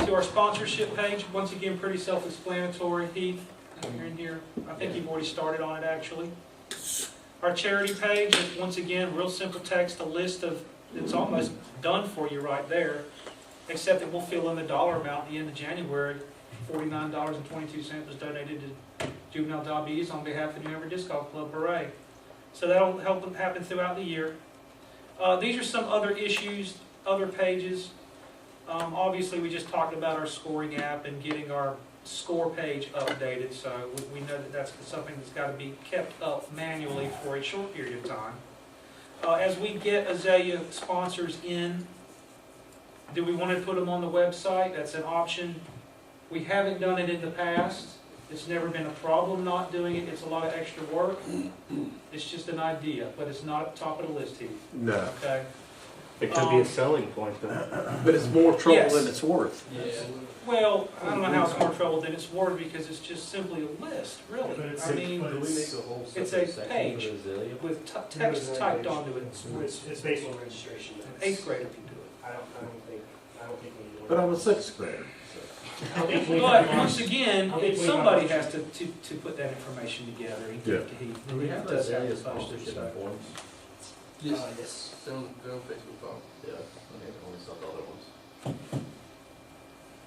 to our sponsorship page. Once again, pretty self-explanatory. Heath, you're in here. I think you've already started on it, actually. Our charity page is, once again, real simple text, a list of, it's almost done for you right there, except that we'll fill in the dollar amount at the end of January. $49.22 was donated to juvenile diabetes on behalf of the Hanover Disc Golf Club. Hooray. So that'll help them happen throughout the year. These are some other issues, other pages. Obviously, we just talked about our scoring app and getting our score page updated, so we know that that's something that's got to be kept up manually for a short period of time. As we get Azalea sponsors in, do we want to put them on the website? That's an option. We haven't done it in the past. It's never been a problem not doing it. It's a lot of extra work. It's just an idea, but it's not at the top of the list here. No. Okay. It could be a selling point, though. But it's more trouble Yes. than it's worth. Yeah. Well, I don't know how it's more trouble than it's worth because it's just simply a list, really. I mean, it's a page with text typed onto it. It's based on registration. An 8th grader can do it. I don't think we do it. But I'm a 6th grader. But once again, somebody has to put that information together and give it to Heath. Do we have He does that area the postage sponsorship stuff. forms? Yes. They're on Facebook phone. Yeah, I mean, I only saw the other ones.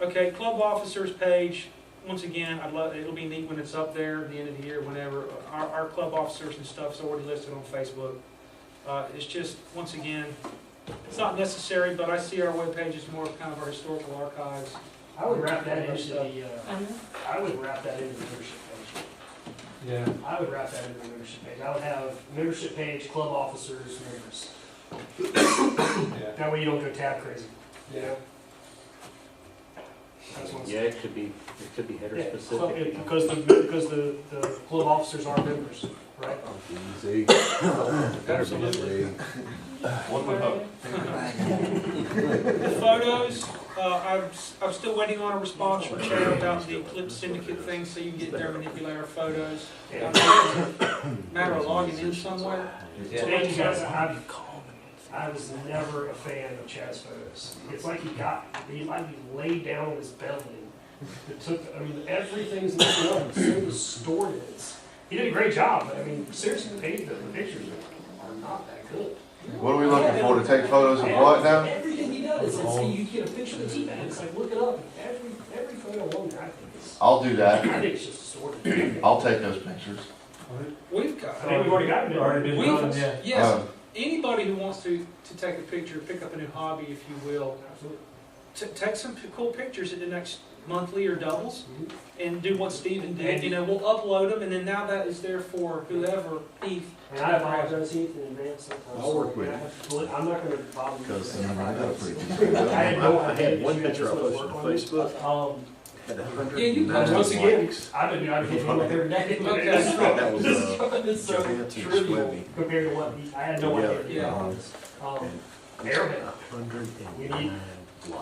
Okay, club officers page. Once again, it'll be neat when it's up there at the end of the year, whenever. Our club officers and stuff's already listed on Facebook. It's just, once again, it's not necessary, but I see our webpage as more of kind of our historical archives. I would wrap that into the, I would wrap that into the membership page. Yeah. I would wrap that into the membership page. I would have membership page, club officers, members. Yeah. That way you don't go tab crazy. Yeah. That's one. Yeah, it could be header Yeah, specific. because the club officers are members, right? Easy. Absolutely. One would hope. The photos, I'm still waiting on a response from Chad about the Eclipse Syndicate thing, so you can get there and manipulate our photos. Matter of logging in somewhere. Thank you guys. I was never a fan of Chad's photos. It's like he laid down on his belly. It took, I mean, everything's looking up and so distorted. He did a great job, but I mean, seriously, the pictures are not that good. What are we looking for, to take photos of what now? Everything he does, you get a picture of the T-bag, it's like, look it up, every photo alone there, I think is, I'll do that. I think it's just distorted. I'll take those pictures. We've got, I think we've already got it. yes, anybody who wants to take a picture, pick up a new hobby, if you will, Absolutely. take some cool pictures at the next monthly or doubles, and do what Steven did. And- You know, we'll upload them, and then now that is there for whoever, Heath. And I apologize, Heath, in advance sometimes. I'll work with you. I'm not gonna bother you. Because I got a pretty good. I had no I idea had that one you had picture I this much posted work on on it. Facebook. Had Yeah, you 109 Once again, likes. I've been hitting him with every day. Okay. That was It's so Johansson trivial Swimmy. compared to what I had no idea. Yeah. Arrowhead. 109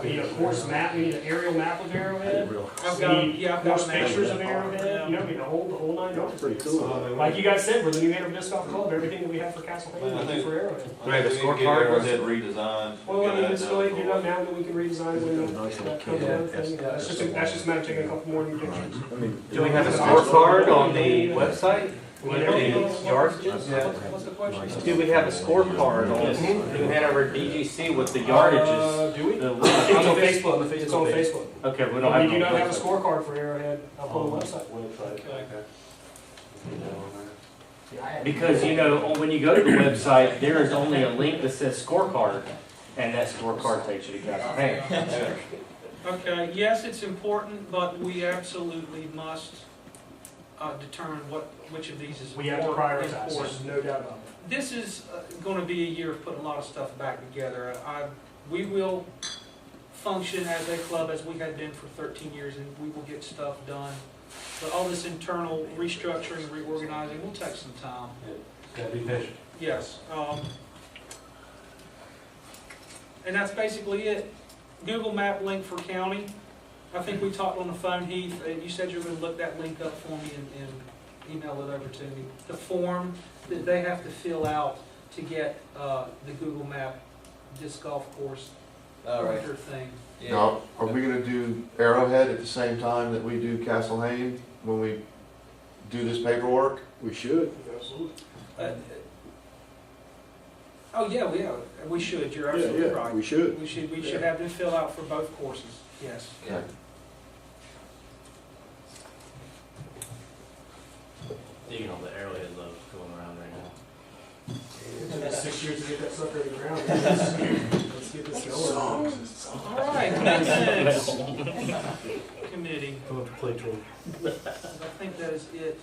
We need a course map, we need an aerial map of Arrowhead. I've We got, need yeah, I've got course an pictures of extra. Arrowhead, you know, I mean, the whole nine yards. That's pretty cool. Like you guys said, we're the new Hanover Disc Golf Club, everything that we have for Castle Well, I Hayden, we do think- for Arrowhead. Do we have a scorecard? Arrowhead redesigned. Well, I mean, it's really, you know, now that we can redesign it when Nice that little comes kid. out, thing. That's just a matter of taking a couple more new pictures. I mean, Do we have a scorecard on the website? Whatever. The yardages? What's the question? Do we have a scorecard on the Hanover DGC with the yardages? Do we? The- It's on Facebook, it's on Facebook. Okay, we don't have. We do not have a website. scorecard for Arrowhead up on the website. Because, you know, when you go to the website, there is only a link that says scorecard, and that scorecard takes you to Castle Hayden. Okay, yes, it's important, but we absolutely must determine which of these is We have to more prioritize, important. there's no doubt about it. This is going to be a year of putting a lot of stuff back together. We will function as a club as we had been for 13 years, and we will get stuff done. But all this internal restructuring, reorganizing will take some time. Gotta be patient. Yes. And that's basically it. Google Map link for county. I think we talked on the phone, Heath. You said you were going to look that link up for me and email it over to me. The form that they have to fill out to get the Google Map disc golf course All right. winter thing. Yeah. Now, are we gonna do Arrowhead at the same time that we do Castle Hayne when we do this paperwork? We should. Absolutely. Uh, Oh, yeah, we should, you're absolutely Yeah, right. we should. We should have them fill out for both courses, yes. Yeah. You know, the arrowhead love going around right now. It took us 6 years to get that sucker in the ground. Let's get this going. All right, maintenance committee, Play tour. I think that is it.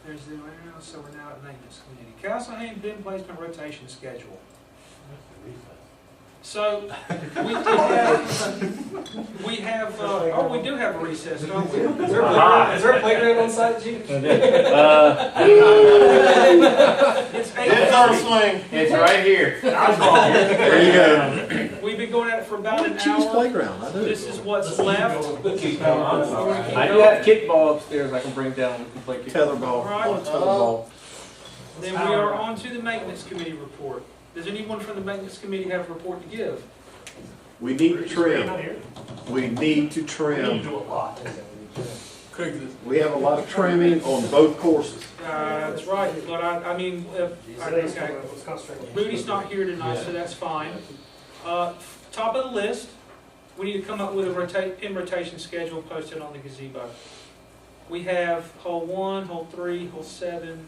There's the, so we're now at maintenance committee. Castle Hayne bin placement rotation schedule. So, we have, oh, we do have a recess, don't we? Is there a playground on site, Chief? It's It's on 8:30. swing. It's right here. There you go. We've been going at it for about an Cheese hour. playground, I do. This is what's left. I do have kickball upstairs I can bring down and play kickball. Tetherball. All right. Tetherball. Then we are on to the maintenance committee report. Does anyone from the maintenance committee have a report to give? We need to Not trim. here. We need to We need to trim. do a lot. We have a lot of trimming on both courses. That's right, but I mean, Today's okay. coming up. Let's concentrate on Rudy's not here tonight, so that's fine. Top of the list, we need to come up with a pin rotation schedule posted on the gazebo. We have hole 1, hole 3, hole 7,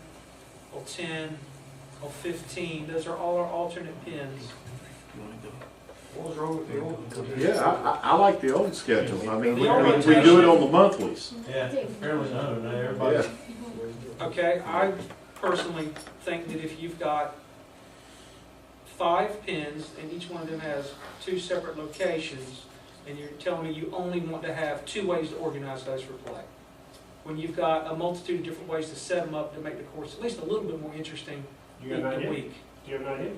hole 10, hole 15. Those are all our alternate pins. What was wrong with the old? Yeah, I like the old schedule. I mean, we The do it on the monthlies. Yeah, fairly known, Yeah. everybody. Okay, I personally think that if you've got 5 pins and each one of them has 2 separate locations, and you're telling me you only want to have 2 ways to organize those for play, when you've got a multitude of different ways to set them up to make the course at least a little bit more interesting Do you week have an to idea? week. Do you have an idea?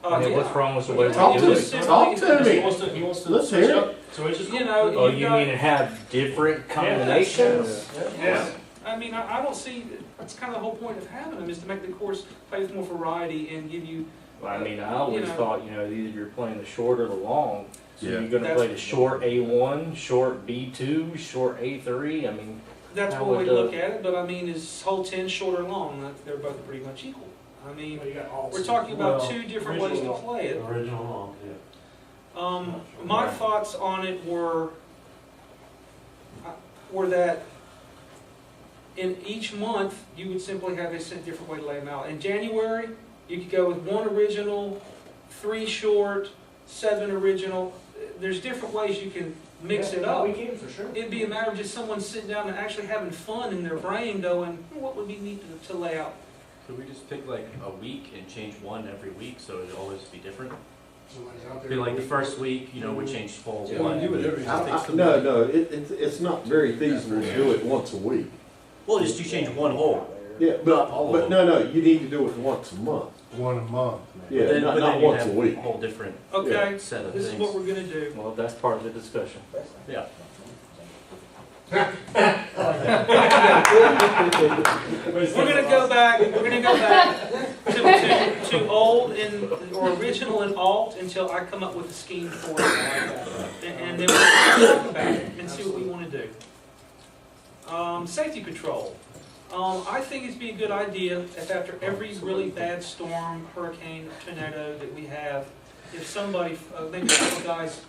Yeah, what's wrong with the way Talk we to do me. it? Talk to He me. wants to, he wants to. Let's switch hear up. So it's just. You know, Oh, you've you got- mean to have different combinations? Yeah. I mean, I don't see, that's kind of the whole point of having them, is to make the course play with more variety and give you, I mean, I always You know. thought, either you're playing the short or the long. So Yeah. you're gonna play the short A1, short B2, short A3, I mean, that's How one way would to the- look at it, but I mean, is hole 10 short or long? They're both pretty much equal. I mean, You got all. we're talking about Well, 2 different ways to original. play it. Original long, yeah. My thoughts on it were that in each month, you would simply have a different way to lay them out. In January, you could go with 1 original, 3 short, 7 original. There's different ways you can mix it up. We can, for sure. It'd be a matter of just someone sitting down and actually having fun in their brain going, what would be neat to lay out? Could we just pick like a week and change one every week, so it'd always be different? Somebody's out there. Be like the first week, we change hole Yeah, one. we do it every- No, it's not very feasible to do it once a week. Well, just you change one hole. Yeah, Not all of but them. no, you need to do it once a month. One a month. Yeah, But not then you once a have week. a whole different Okay, set of this is what things. we're gonna do. well, that's part of the discussion. Yeah. We're gonna go back to old and, or original and alt until I come up with a scheme for it. And then we'll talk about it and see what we wanna do. Safety control. I think it'd be a good idea if after every really bad storm, hurricane, tornado that we have, if somebody, maybe a couple guys,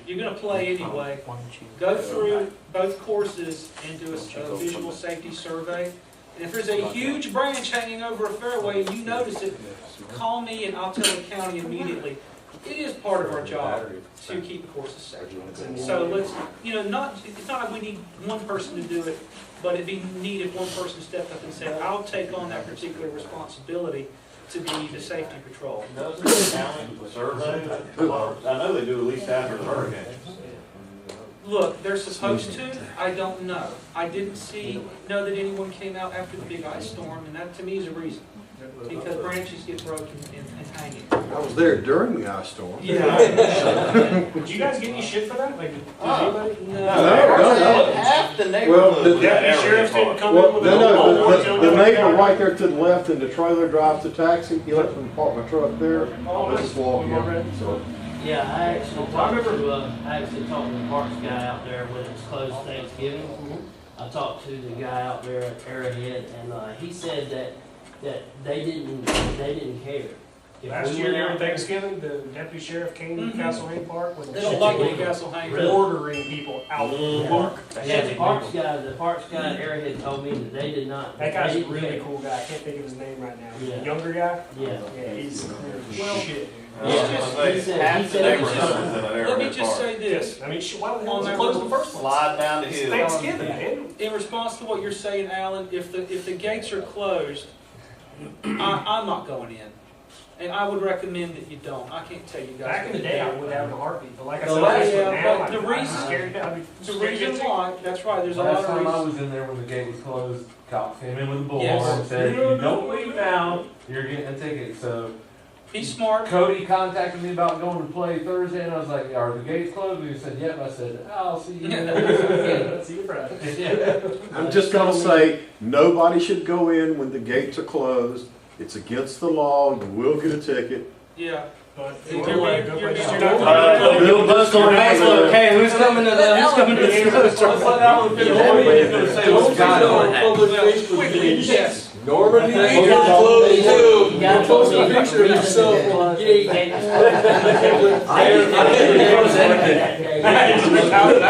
you're gonna play anyway, go through both courses and do a visual safety survey. And if there's a huge branch hanging over a fairway and you notice it, call me and I'll tell the county immediately. It is part of our job to keep the courses safe. So let's, it's not like we need one person to do it, but it'd be neat if one person stepped up and said, I'll take on that particular responsibility to be the safety patrol. Doesn't the county survey? I know they do at least after the hurricane. Look, they're supposed to, I don't know. I didn't know that anyone came out after the big ice storm, and that to me is a reason. Because branches get broken and hanging. I was there during the ice storm. Yeah. Did you guys get any shit for that? Like, did anybody? No. Half the Well, neighborhood. the was that Deputy sheriff area didn't part. come in Well, with the neighbor right there to the left in the trailer drives the taxi, he left the park my truck there, Oh, I just walk in, so. Yeah, I actually talked to the parks guy out there when it was closed Thanksgiving. I talked to the guy out there at Arrowhead, and he said that they didn't care. If Last we year went during out there- Thanksgiving, the deputy sheriff came to Mhm. Castle Hayne Park with They don't like it in Castle ordering Haynes. people out of the park. Yeah, the parks guy at Arrowhead told me that they did not. That guy's they a didn't really care. cool guy. I can't think of his name right now. Yeah. Younger guy? Yeah. Yeah, he's Well, shit, dude. He said Half the it was neighborhood is in an Let me area just park. say this, I mean, why the hell On was it that closed in the first place? Slide down the It's hill. Thanksgiving, man. in response to what you're saying, Alan, if the gates are closed, I'm not going in. And I would recommend that you don't. I can't tell you guys. Back in the day, I would have in a heartbeat, but like I The said, last- now, but I'm the reason- scared. I'd be The scared reason to- why, that's right, there's a lot Last of time I reasons. was in there when the gate was closed, cops came in with a bullhorn Yes. and said, if you don't leave now, you're getting a ticket. So Be smart. Cody contacted me about going to play Thursday, and I was like, are the gates closed? And he said, yep. I said, I'll see you. See you Friday. Yeah. I'm just gonna say, nobody should go in when the gates are closed. It's against the law, you will get a ticket. Yeah. But You're you're being- you're being- Bill post on Facebook, hey, who's coming to the game? Let's let Alan finish what he was gonna say. What's got on? Quickly, yes. Norman, you You need to gotta- close you too. gotta Post a tell me the picture of reason yourself that on the the gate. gate was closed. I didn't know there was anything that day.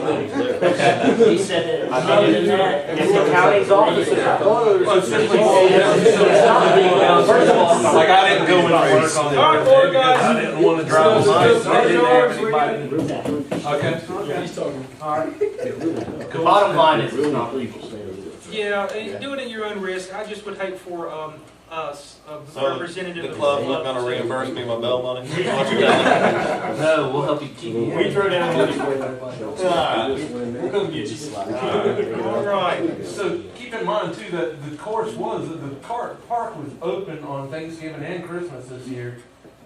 He said that other than that. If the county's offices are closed. Well, it's just like, so it's not being announced. First of all, like I didn't go into work on the All right, other boy, day because I guys. didn't want to drive the lights. They didn't have anybody. Okay. He's talking. The bottom line is it's not legal. Yeah, and do it at your own risk. I just would hate for us, a So representative the of club's not gonna reimburse me my bail money? No, we'll help you keep We it. throw down money for everybody. We'll come get you. All right. So keep in mind too that the course was, that the park was open on Thanksgiving and Christmas this year.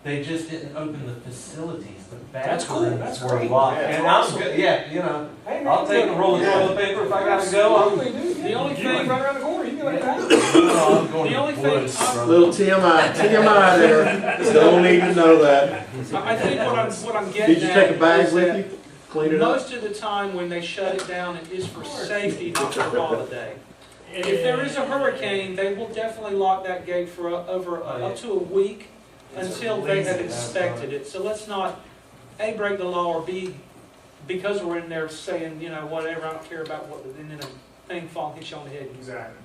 They just didn't open the facilities. The That's cool. bathrooms That's were great. locked. Yeah. And I'm good, yeah, you know, Hey, man, I'll take a roll of toilet paper if I gotta go. Absolutely, dude. The only You thing- live right around the corner. You can like that. I'm going The to only the thing woods, I'm- brother. Little TMI there. Don't need to know that. I think what I'm getting Did you at take a bag is with that you? Clean it up? most of the time when they shut it down, it is for safety, not for holiday. If there is a hurricane, they will definitely lock that gate for up to a week until they have inspected it. So let's not, A, break the law, or B, because we're in there saying, whatever, I don't care about what, and then a thing fall hits you on the head. Exactly.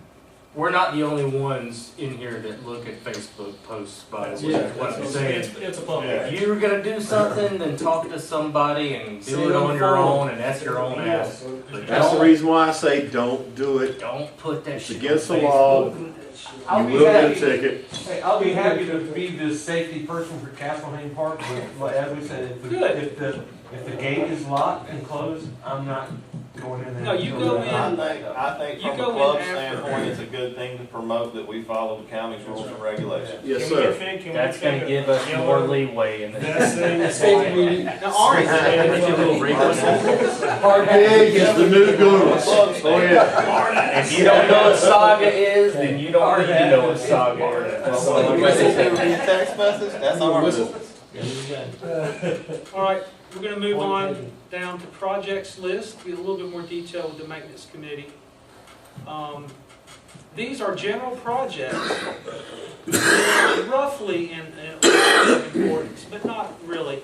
We're not the only ones in here that look at Facebook posts, by the way, Yeah, is what I'm saying. It's a public. If you're gonna do something, then talk to somebody and do it on your own, and that's your own ass. But That's the don't, reason why I say don't do it. don't put that It's shit against on the law. Facebook. I'll You be will get a happy. ticket. Hey, I'll be happy to be the safety person for Castle Hayne Park, but like, as we said, if the gate is locked and closed, I'm not going in there. No, you go in. I think You from a go in club after. standpoint, it's a good thing to promote that we follow the county's rules and regulations. Yes, Can we get sir. Finn? Can we That's get Finn gonna to give us yell more over leeway in Best thing the. is Safety meeting. Now, orange, Big is the new Google. Oh, yeah. If you don't know what Saga is, then you don't need to know what Saga is. Text message, that's our business. all right, we're gonna move on down to projects list, get a little bit more detail with the maintenance committee. These are general projects, roughly in importance, but not really.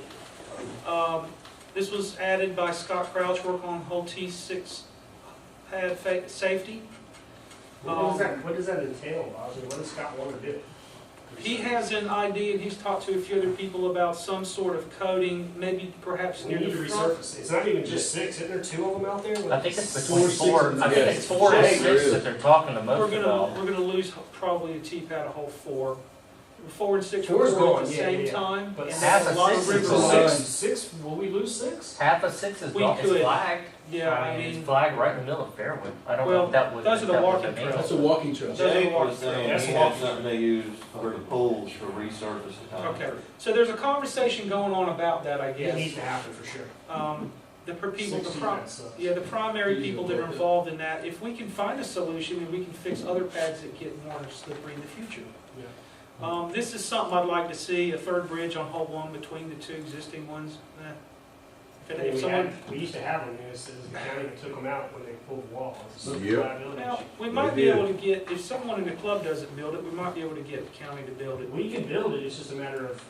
This was added by Scott Crouch, work on whole T6 pad safety. What does that entail, Ozzy? What does Scott want to do? He has an idea, and he's talked to a few other people about some sort of coating, maybe perhaps We near need the to front. resurface. It's not even just 6. Isn't there 2 of them out there? I think it's between four and Yes, there 6 is. that they're talking the most about. We're gonna lose probably a T-pad, a whole 4. 4 and 6 Four's were going gone, at the yeah, same yeah. time. But and half there's of a lot of 6 is river gone. six. 6? Will we lose 6? Half of 6 is We gone, it's could. flagged. Yeah, I It's mean, flagged right in the middle of Fairwood. I don't know Well, if that would. those are the that would walking be- trails. That's a walking trail. Jake was saying That's he a had lot. something they use for the pools to resurface the concrete. okay, so there's a conversation going on about that, I It needs guess. to happen for sure. The primary people that are involved in that, if we can find a solution, then we can fix other pads that get more slippery in the future. This is something I'd like to see, a third bridge on Hole 1 between the two existing ones. If someone, We used to have them, and it says the county took them out when they pulled the wall. It's a Yep. liability well, issue. we might They be did. able to get, if someone in the club doesn't build it, we might be able to get the county to build it. We can build it, it's just a matter of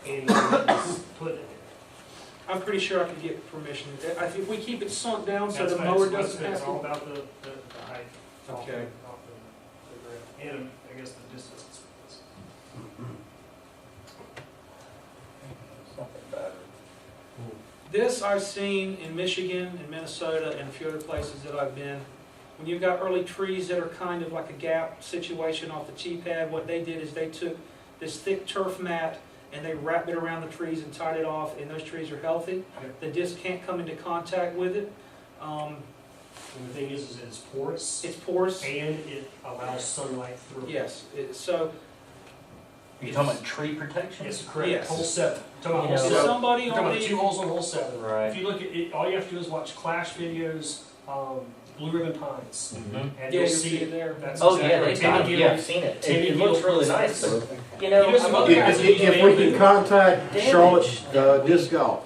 putting it in. I'm pretty sure I could get permission. If we keep it sunk down so That's the fine. mower It's- doesn't It's have all to. about the height. off the- Okay. off the ground. And I guess the distance. This I've seen in Michigan and Minnesota and a few other places that I've been. When you've got early trees that are kind of like a gap situation off the cheap pad, what they did is they took this thick turf mat and they wrapped it around the trees and tied it off, and those trees are healthy. The disc can't come into contact with it. And the thing is it's porous, It's porous. and it allows sunlight through. Yes, so You talking about tree protection? Yes, correct. Yes. Hole 7. Talking about You hole know, if 7. somebody You're talking on about the, 2 holes on hole 7. Right. If you look at it, all you have to do is watch Clash videos, Blue Ribbon Pines, Mhm. and yeah, you'll you'll see it. there. That's Oh, yeah, exactly they right. got, yeah, I've seen it. It looks really nice, but, you know, You know, some other guys If we can contact Damage. Charlotte Disc Golf,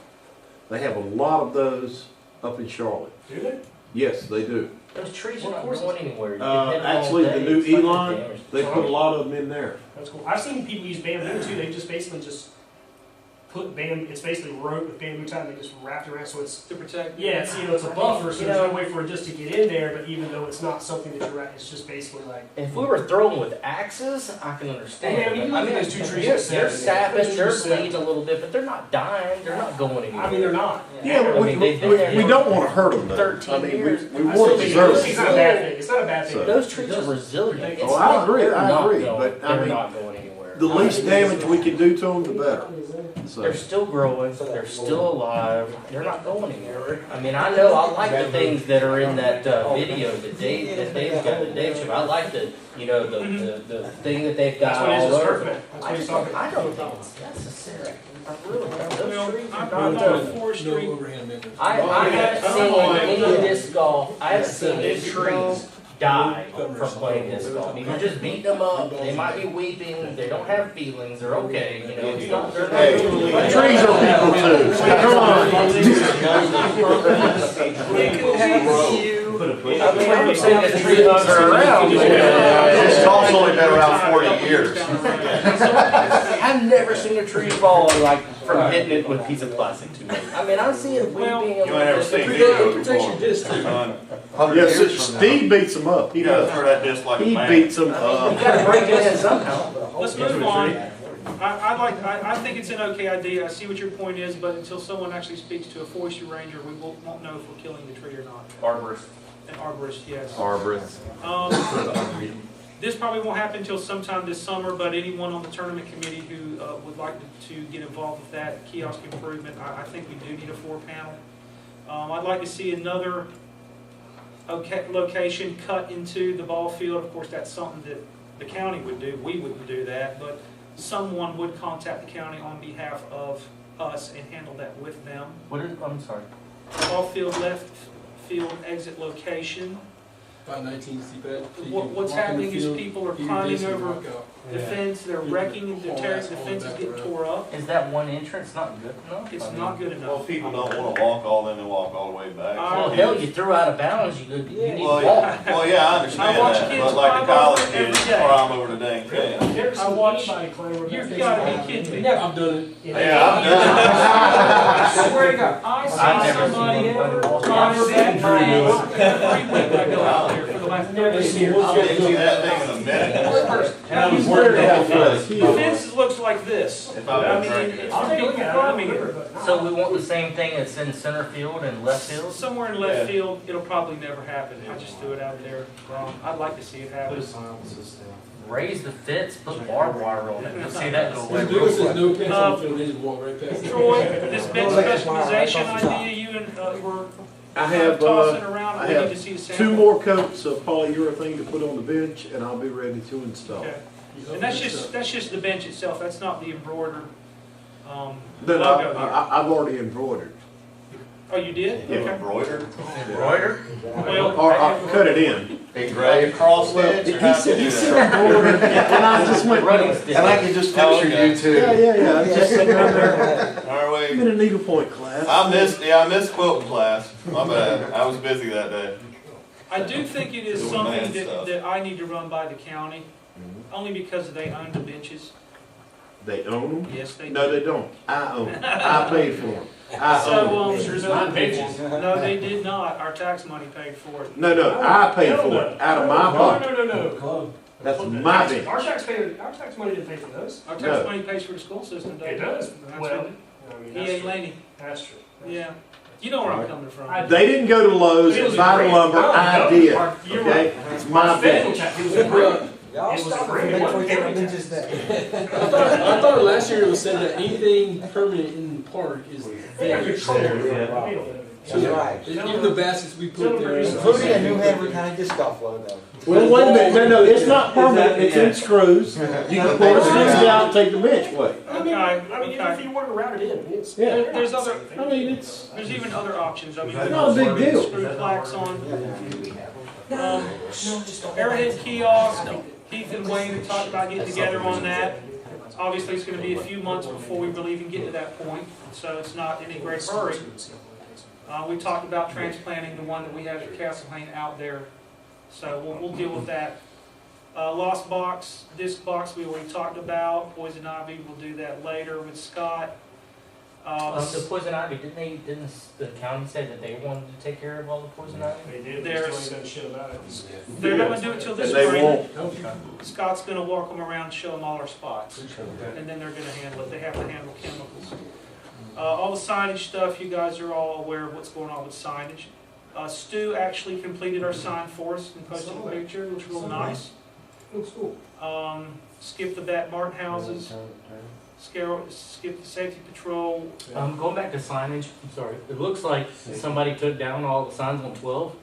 they have a lot of those up in Charlotte. Do they? Yes, they do. those trees are not going anywhere. You can hit them all Actually, the day. new It's not Elon, damage. they put a lot of them in there. That's cool. I've seen people use bamboo too. They just basically just put bamboo. It's basically rope with bamboo tie. And they just wrap it around so it's To protect. yeah. It's it's a buffer, so You there's know- no way for it just to get in there. But even though it's not something that you're at, it's just basically like If we were throwing with axes, I can understand. Yeah, I mean, you But, look at those two trees they're, that they're said- sapping, those they're trees said- bleeding a little bit, but they're not dying. They're not going anywhere. I mean they're not. Yeah, but I mean, they've been there we for don't wanna hurt them though. 13 I mean, years. we I want still to think preserve it's them. not a bad thing. It's not a bad thing. So- Those trees are resilient. It's Oh, I not- agree, they're I not agree, going- but I they're mean, not going anywhere. The least damage we can do to them, the better. So, They're still growing, they're still alive, they're not going anywhere. I mean, I know, I like the things that are in that video that Dave's got, the Dave show. I like the, you know, the thing that they've That's got what it is. all It's over. turf net. That's what he's talking about. I don't think it's necessary. I really don't. Well, Those trees are I'm not not going. a forestry. I haven't seen any disc golf, I haven't seen any trees die from playing disc golf. You're just beating them up, they might be weeping, they don't have feelings, they're okay, you know, it's not, they're not. hey, trees are people too. Come on. I mean, I'm saying the tree hugs are around. This golf's only been around 40 years. I've never seen a tree fall like from hitting it with a piece of plastic to me. I mean, I see it Well, weeping. You ain't ever seen videos before. Son, 100 Yes, years from now. Steve beats them up. You gotta throw that disc like a He man. beats them You up. gotta break it in somehow. Let's move on. I think it's an okay idea. I see what your point is, but until someone actually speaks to a forestry ranger, we won't know if we're killing the tree or not. Arborist. An arborist, yes. Arborist. This probably won't happen until sometime this summer, but anyone on the tournament committee who would like to get involved with that kiosk improvement, I think we do need a 4-panel. I'd like to see another location cut into the ball field. Of course, that's something that the county would do. We wouldn't do that, but someone would contact the county on behalf of us and handle that with them. What is, I'm sorry. Ball field, left field exit location. About 19 CPAD. What's happening is people are climbing over the fence, they're wrecking, they're tearing, the fence is getting tore up. Is that one entrance not good enough? It's I mean, not good Well, enough. people don't wanna walk all in and walk all the way back. Well, hell, you threw out of bounds, you need to Well, walk. well, yeah, I understand I watch that, kids but like climb the college over every kids day. climb over the dang thing. Never I seen watch- anybody climb over You've that gotta fence. be kidding me. I've done it. Yeah, I've done I swear to God, I I've saw never seen somebody anybody walk. climb over that I've fence every week I go out there for the last 30 years. I didn't see that thing in a minute. Now, He's working out for us. the fence looks like this. If I I was mean, drinking. it's I'll take a people look at it. I don't climbing remember, it. but So we want the same thing that's in center field and left field? Somewhere in left Yeah. field, it'll probably never happen. I just threw it out there. I'd like to see it happen. Raise the fence, put barbed wire on it, you'll see that go away When real Lewis says quick. no fence on the field, they just walk right past it. Troy, this bench customization idea you and were I have, tossing around, I we have need to see a sample. 2 more coats of polyurethane to put on the bench, and I'll be ready to install. Okay. And that's just the bench itself, that's not the embroidered Then logo here. I've already embroidered. Oh, you did? Yeah. Okay. Embroidered? Embroider? Well, Or cut it in. Engraved cross stitch? Or how do you do that? And I just went, Running stick. And I can just Oh, picture okay. you too. yeah, just sitting down there. Are I'm we? in a needlepoint class. I missed quilting class. My bad. I was busy that day. I do think it is Doing something man stuff. that I need to run by the county, only because they own the benches. They own them? Yes, they do. No, they don't. I own them. I paid for them. I So, own them. Sure as not benches. no, they did not. Our tax money paid for it. No, I paid for it out of my pocket. No. That's my bench. Our tax money didn't pay for those. Our No. tax money pays for the school system, doesn't It does. That's Well, what- I mean, He that's ain't true. Laney. That's true. Yeah. You know where I'm coming from. They didn't go to Lowe's and buy the lumber. I did. Okay? It's my bench. It was a grant. Y'all It was stop a grant. it. It wasn't county tax. Just that. I thought last year it was said that anything permanent in the park is They got vacant. control over it. Yeah. We don't know. That's right. Even the baskets we put there. Including a New Haven County disc golf logo. Well, wait a minute. No, it's not permanent. It's in screws. You can pull the screws out and take the bench away. I mean, even Okay. if you want to route it in, it's. Yeah. There's other- I mean, it's There's even other options. I mean, It's not a big deal. Screw plaques on. Arrowhead kiosk, Keith and Wayne have talked about getting together on that. Obviously, it's gonna be a few months before we really even get to that point, so it's not in any great hurry. We talked about transplanting the one that we have at Castle Hayne out there, so we'll deal with that. Lost box, disc box, we already talked about. Poison ivy, we'll do that later with Scott. The poison ivy, didn't the county say that they wanted to take care of all the poison ivy? They did, There's- still ain't done shit about it. They're not gonna do it till this and they spring. won't. Scott's gonna walk them around, show them all our spots, and then they're gonna handle it. They have to handle chemicals. All the signage stuff, you guys are all aware of what's going on with signage. Stu actually completed our sign for us and posted a picture, it looks real nice. Looks cool. Skip the back Martin houses, skip the safety patrol. Going back to signage, I'm sorry, it looks like somebody took down all the signs on 12.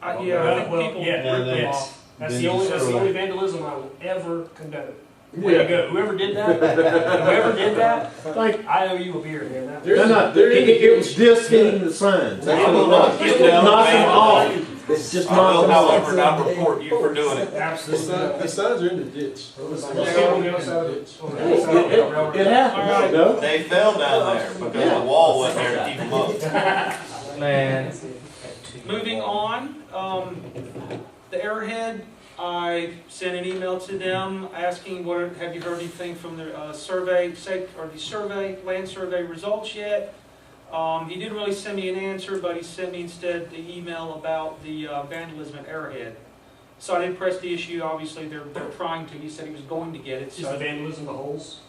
Yeah, I think Well, people yeah, rip them yes. off. That's the only vandalism I will ever condone. Way to go. Whoever did that, Thank I owe you a beer, man. That- No, no, it was just hitting the signs. That's what it was. Yeah. Knock them off. It's just I knock will, them off. however, not report you for doing it. Absolutely. The signs are in the ditch. On the other side of it. On the other side of the railroad. It happens, you know? They fell down there because the wall wasn't there to keep them up. Man. Moving on, the Arrowhead, I sent an email to them asking, have you heard anything from the land survey results yet? He didn't really send me an answer, but he sent me instead the email about the vandalism at Arrowhead. So I didn't press the issue, obviously they're trying to, he said he was going to get it. Is the So vandalism the holes?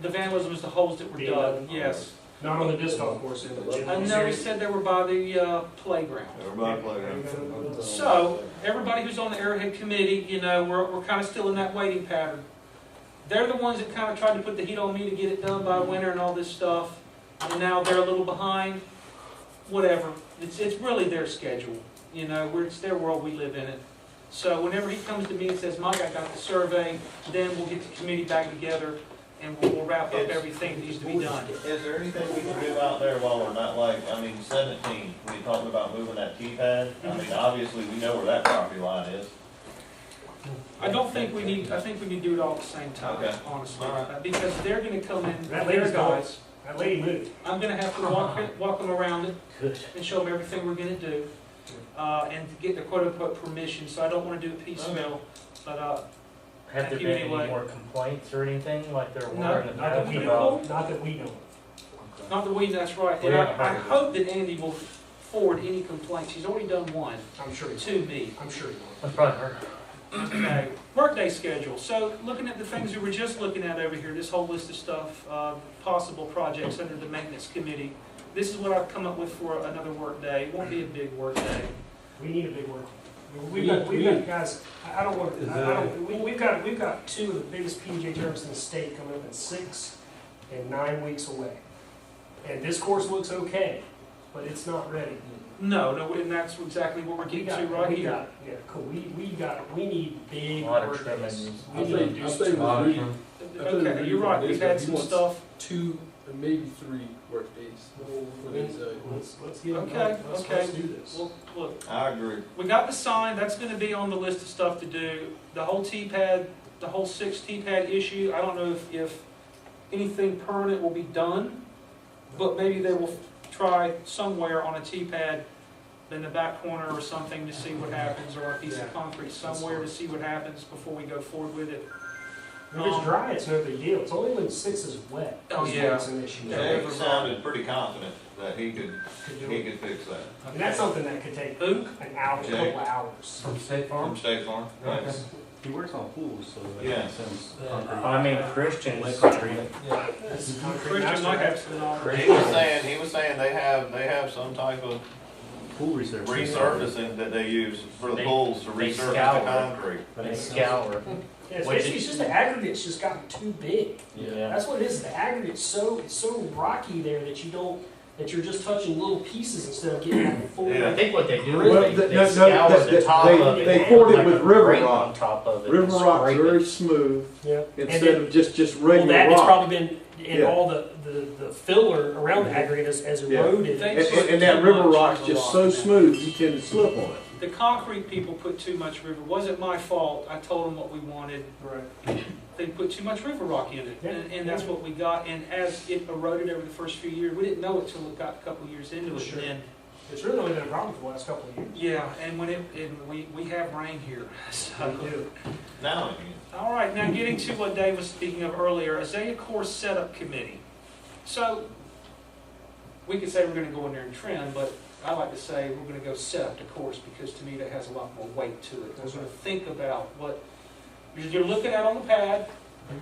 the vandalism is the holes that were Being dug, dug? yes. Not on the disc golf course, in the gym. I know he said they were by the playground. Everybody playground. So, everybody who's on the Arrowhead committee, you know, we're kind of still in that waiting pattern. They're the ones that kind of tried to put the heat on me to get it done by winter and all this stuff, and now they're a little behind. Whatever, it's really their schedule, you know, it's their world, we live in it. So whenever he comes to me and says, Mike, I got the survey, then we'll get the committee back together and we'll wrap up everything that needs to be done. Is there anything we can do out there while we're not 17, we talked about moving that T-pad? I mean, obviously, we know where that property line is. I think we need to do it all at the same time, Okay. honestly, All right. because they're gonna come in, That their lady's gone. guys. That lady moved. I'm gonna have to walk them around it Good. and show them everything we're gonna do, and to get the quote-unquote permission, so I don't wanna do it piecemeal, but, Have there Thank you been any anyway. more complaints or anything like there No, were in the Not that past we about? know. Not that we know. not the weed, that's right, We and haven't I heard of it. hope that Andy will forward any complaints, he's already done one, I'm sure he will. to me. I'm sure he will. That's probably her. Okay, workday schedule, so looking at the things we were just looking at over here, this whole list of stuff, possible projects under the maintenance committee, this is what I've come up with for another work day. It won't be a big work day. We need a big work. We've got guys, I don't want, we've got two of the biggest PJ tournaments in the state coming up in 6 and 9 weeks away. And this course looks okay, but it's not ready. No, and that's exactly what we're getting to right here. Yeah, cool, we need big A lot of work trimming. days. I We need to think, do I some. think Okay, you're right, we've had some stuff. 2, maybe 3 work days. Let's get, Okay, let's okay. do this. Well, look, I agree. we got the sign, that's gonna be on the list of stuff to do. The whole T-pad, the whole 6 T-pad issue, I don't know if anything permanent will be done, but maybe they will try somewhere on a T-pad in the back corner or something to see what happens, or a piece of concrete somewhere to see what happens before we go forward with it. If it's dry, it's no big deal. It's only when 6 is wet. Oh, is when yeah. It's an issue. Jake sounded pretty confident that he could fix that. And that's something that could take Who? an hour, a Jake. couple hours. From State Farm? From State Farm? Yes. He works on pools, so. Yeah. I mean, Christian's concrete. That's concrete Christian master. might have some knowledge. He was saying they have some type of Pool research. resurfacing that they use for the They- pools to they resurface scour. the concrete. They scour. Yeah, it's Which basically is- it's just the aggregate's just gotten too big. Yeah. That's what it is. The aggregate's it's so rocky there that you're just touching little pieces instead of getting that full. Yeah. I think what they do Well, is they no, scour no, the top they- of it. they and poured it like with a river grate rock. on top of it. River and rock's scrape very it. smooth Yeah. instead of just Well, regular that it's rock. probably been in Yeah. all the filler around the aggregate has Yeah. eroded. They And that put river too much rock's river just rock so in it. smooth, you tend to slip on it. The concrete people put too much river, wasn't my fault, I told them what we wanted. Right. They put too much river rock in it, and that's what we got, and as it eroded over the first few years, we didn't know it till it got a couple of years into it, Sure. and then, It's really only been a problem for the last couple of years. yeah, and when we have rain here, so. We do. Now again. All right, now getting to what Dave was speaking of earlier, Azalea Course Setup Committee. So, we could say we're gonna go in there and trim, but I like to say we're gonna go set up the course, because to me that has a lot more weight to it. We're gonna think about what you're looking at on the pad.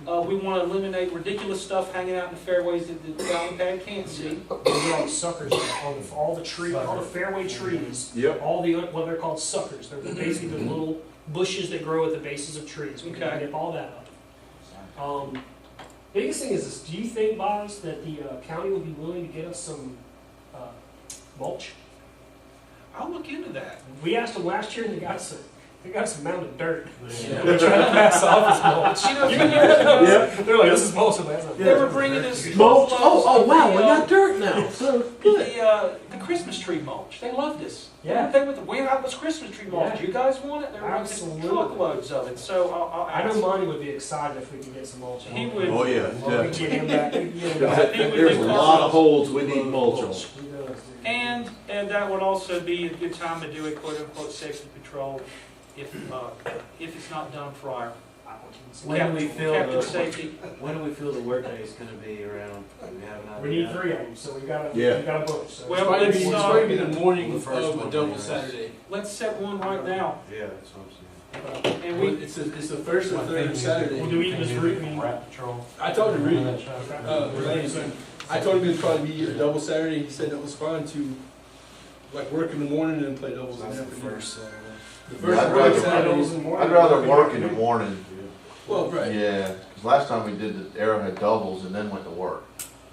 We wanna eliminate ridiculous stuff hanging out in the fairways that the guy on the pad can't see. Those are all suckers on all the trees, all the fairway trees. Yep. All the what they're called suckers. They're basically the little bushes that grow at the bases of trees. We can Okay. nip all that up. Biggest thing is this: do you think, Boz, that the county would be willing to get us some mulch? I'll look into that. We asked them last year, and they got some mound of dirt. They're trying to pass off as mulch. You know, Yeah. They're like, this is mulch. I'm like, that's not they were bringing us Mulch, photos of wow, the, we got dirt now, so good. the Christmas tree mulch. They loved this. Yeah. They were we have this Christmas tree mulch. Yeah. You guys want it? They were making Absolutely. truckloads of it. So I'll I ask. know Monty would be excited if we could get some mulch. He would. Oh, yeah, Well, we can get him back. We can get him back. There's a lot of holes we need mulch on. He does, dude. And that would also be a good time to do a quote unquote safety patrol if it's not done prior. When do we feel Captain the, safety. when do we feel the workday is gonna be around? Do we have an We idea? need 3 of them, so we got Yeah. a book. So. Well, Probably let's, be the morning The first of one, a double yeah. Saturday. let's set one right now. Yeah, that's what I'm saying. And we It's the first and third Saturday. Well, do we just Rat patrol. I talked to Reed. Okay. I told him it'd probably be a double Saturday. He said it was fine to like work in the morning and play doubles in the afternoon. The first I'd and rather- third Saturdays. I'd rather work in the morning, Well, right. yeah, 'cause last time we did the Arrowhead doubles and then went to work.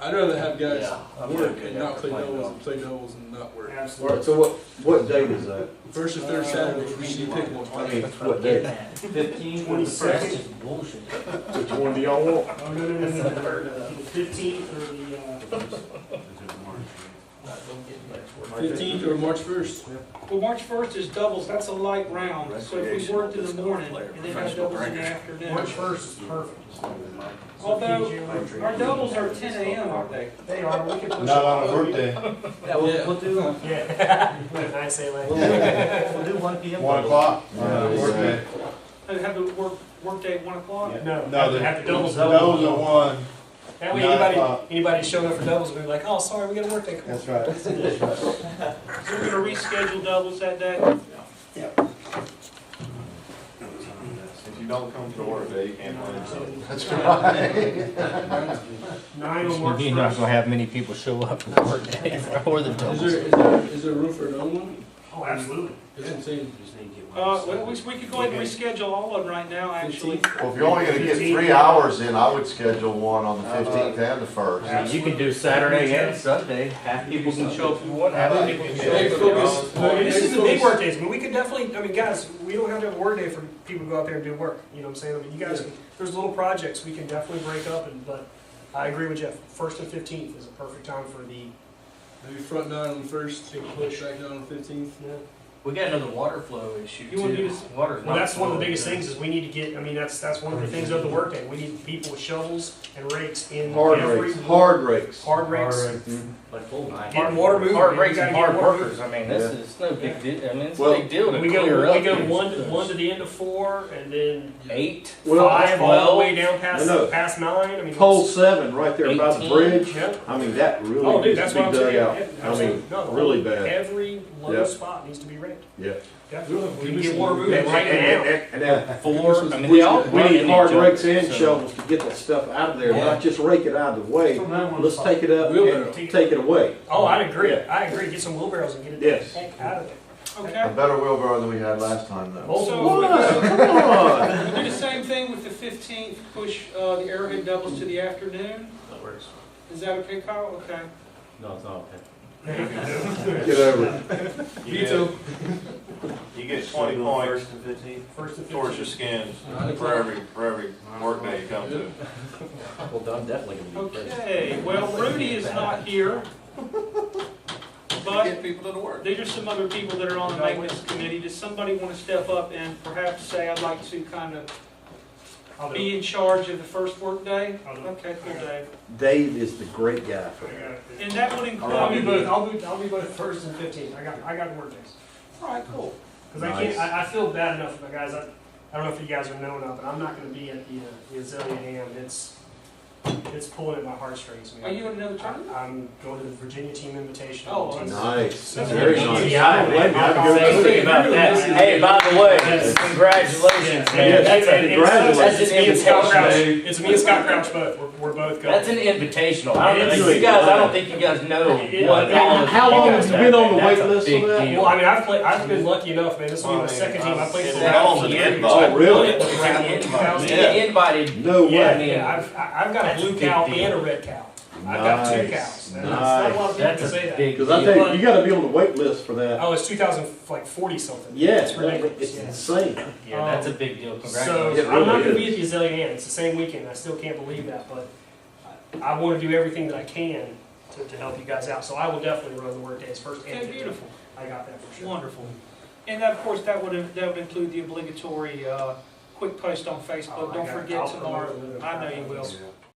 I'd rather have guys Yeah, I'm work okay and with not play playing doubles and play doubles and not work. All Absolutely. right, so what date is that? First or third Saturday, you pick one. I mean, what day? 15, 26. That's just bullshit. Which one do y'all want? Oh, no. The 15th or the, 15th or March 1st. well, March 1st is doubles. That's a light round. So if we worked in the morning and then had doubles in the afternoon. March 1st is perfect. Although our doubles are 10 a.m., aren't they? They are, we can push Not it. on a workday. Yeah, we'll do, Yeah. I say like. we'll do 1 p.m. 1 o'clock. Workday. Have the work day at 1 o'clock? No, No, have the doubles. Those are 1. That way 9 o'clock. anybody showing up for doubles will be like, oh, sorry, we got a work day. That's right. So we're gonna reschedule doubles that day? If you don't come to work day, you can't play. That's right. 9 on March You're not 1st. gonna have many people show up for the workday or the Is doubles. there room for another one? Oh, absolutely. That's what I'm saying. Well, we could go ahead and reschedule all of them right now, actually. Well, if you're only gonna get 3 hours in, I would schedule one on the 15th and the 1st. You can do Saturday and Sunday. Half people can show up if you want, half people can show Hey, up. focus. This is the big work days. I mean, we could definitely, I mean, guys, we don't have to have a work day for people to go out there and do work. You know what I'm saying? I mean, you guys, there's little projects we can definitely break up, but I agree with Jeff. 1st and 15th is a perfect time for the Maybe front nine on the first, push back down on the 15th. Yeah. We got another water flow issue You wanna do too. this- Water's Well, not that's one of the flowing biggest good. things is we need to get, I mean, that's one of the things of the workday. We need people with shovels and rakes in Hard every. rakes, hard rakes. Hard rakes. Like full nine. Getting water moving. Hard man. breaks You and gotta hard get water workers, I mean, this is no big deal, I mean, it's a Well, big deal to We clear go, up. we go here. one to the end of 4, and then 8, Well, 5 all the way down past, No. past 9. I mean, Pole 7 right there by the 18. bridge. Yeah. I mean, that really Oh, dude, needs that's to what I'm be dug saying. out. Yeah, I mean, absolutely. No, the really whole- bad. Every low Yep. spot needs to be raked. Yeah. Definitely. We We should- get water moving And, right now. and that 4, I mean, they all we run need in hard each other, rakes and so- shovels to get that stuff out of there, Yeah. not just rake it out of the way. So now one Let's spot. take it up Wheelbarrow. and take it away. Oh, I agree. Yeah. I agree. Get some wheelbarrows and get it Yes. the heck out of there. A Okay. better wheelbarrow than we had last time though. Multiple So- wheelbarrows. Come on. We'll do the same thing with the 15th, push the Arrowhead doubles to the afternoon. That works. Is that okay, Kyle? Okay. No, it's not okay. Get over it. You get 20 points First and towards 15. your skins for every work day you come to. Well, I'm definitely gonna be first. Okay, well, Rudy is not here, but Get people to the work. these are some other people that are on the maintenance committee. Does somebody want to step up and perhaps say, I'd like to kind of I'll do be it. in charge of the first work day? I'll do it. Okay, cool, Dave. Dave is the great guy for I that. got it. And that would include. I'll be both. I'll be both 1st and 15th. I got work days. All right, cool. Because I can't. I feel bad enough for the guys. I don't know if you guys are known of, but I'm not going to be at the Azalea Ham. It's pulling at my heartstrings, man. Are you in another tournament? I'm going to the Virginia Team Invitation. Oh, Team- Nice. That's Very good. nice. Yeah, I Blame you. I'd go Say too. anything about that. Hey, by the way, congratulations, Yeah, man. That's and a, congratulations. that's an It's me and Scott Crouch. invitational. It's me and Scott Crouch both. We're both going. That's an invitational. I don't It know, is. you guys, I don't think you guys know what. How long have you been on the wait That's a list big for that? deal. Well, I mean, I've been lucky enough, man. This will be my second team. I played for It's all Ralph. the Yeah. invite. Oh, really? It's an invite. You get invited. No Yeah, way. yeah. I've got a That's a blue big cow deal. and a red cow. I've got 2 Nice. cows. Not a lot of people That's can a say that. big Because I deal. think you gotta be on the wait list for that. Oh, it's 2040 something. Yeah, It's ridiculous. it's Yeah. insane. Yeah, that's a big deal. So Congratulations. It I'm really not going to is. be at the Azalea Inn. It's the same weekend. I still can't believe that, but I want to do everything that I can to help you guys out. So I will definitely run the work days first and Okay, 15th. beautiful. I got that for sure. Wonderful. And of course, that would include the obligatory quick post on Oh, Facebook. I Don't got it. forget I'll tomorrow. promote it. I know you will.